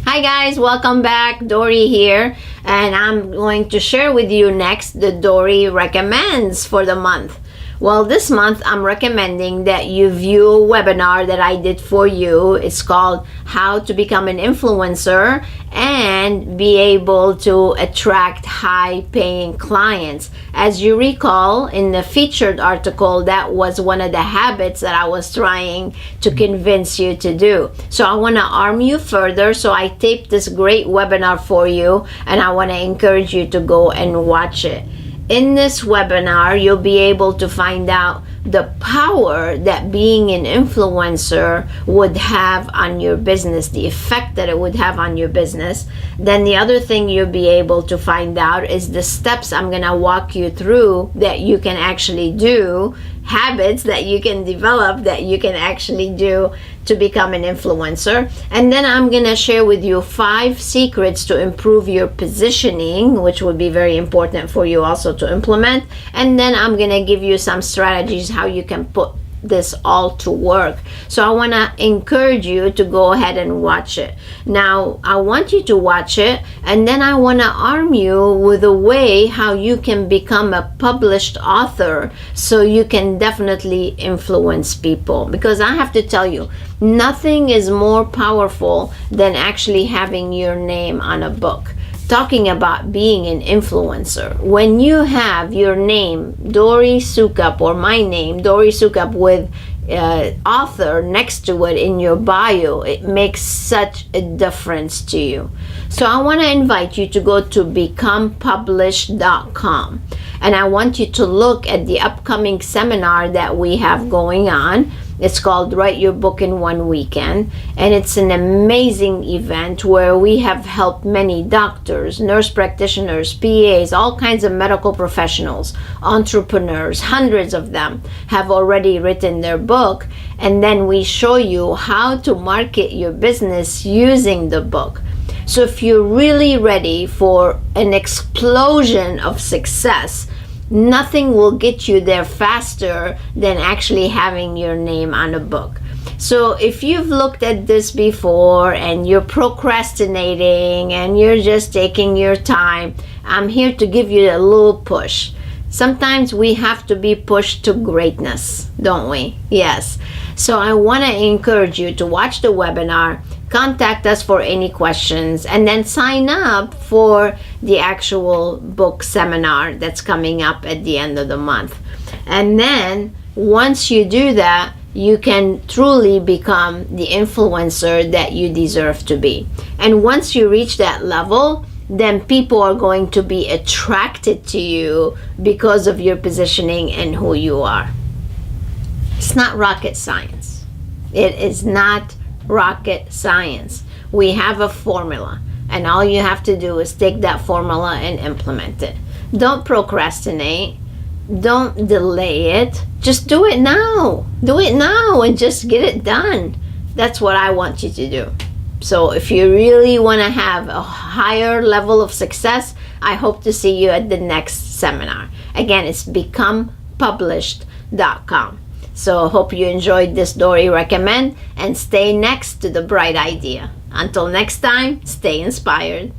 Hi guys, welcome back. Dori here, and I'm going to share with you next the Dori Recommends for the month. Well, this month I'm recommending that you view a webinar that I did for you. It's called How to Become an Influencer and Be Able to Attract High-Paying Clients. As you recall, in the featured article, that was one of the habits that I was trying to convince you to do. So I want to arm you further. So I taped this great webinar for you, and I want to encourage you to go and watch it. In this webinar, you'll be able to find out the power that being an influencer would have on your business, the effect that it would have on your business. Then the other thing you'll be able to find out is the steps I'm going to walk you through that you can actually do, habits that you can develop that you can actually do to become an influencer. And then I'm going to share with you 5 secrets to improve your positioning, which would be very important for you also to implement. And then I'm going to give you some strategies how you can put this all to work. So I want to encourage you to go ahead and watch it. Now, I want you to watch it, and then I want to arm you with a way how you can become a published author so you can definitely influence people. Because I have to tell you, nothing is more powerful than actually having your name on a book. Talking about being an influencer, when you have your name, Dori Soukup, or my name, Dori Soukup, with author next to it in your bio, it makes such a difference to you. So I want to invite you to go to becomepublished.com, and I want you to look at the upcoming seminar that we have going on. It's called Write Your Book in One Weekend, and it's an amazing event where we have helped many doctors, nurse practitioners, PAs, all kinds of medical professionals, entrepreneurs. Hundreds of them have already written their book, and then we show you how to market your business using the book. So if you're really ready for an explosion of success, nothing will get you there faster than actually having your name on a book. So if you've looked at this before and you're procrastinating and you're just taking your time, I'm here to give you a little push. Sometimes we have to be pushed to greatness, don't we? Yes. So I want to encourage you to watch the webinar, contact us for any questions, and then sign up for the actual book seminar that's coming up at the end of the month. And then once you do that, you can truly become the influencer that you deserve to be. And once you reach that level, then people are going to be attracted to you because of your positioning and who you are. It's not rocket science. It is not rocket science. We have a formula, and all you have to do is take that formula and implement it. Don't procrastinate. Don't delay it. Just do it now. Do it now and just get it done. That's what I want you to do. So if you really want to have a higher level of success, I hope to see you at the next seminar. Again, it's becomepublished.com. So I hope you enjoyed this Dori Recommend, and stay next to the bright idea. Until next time, stay inspired.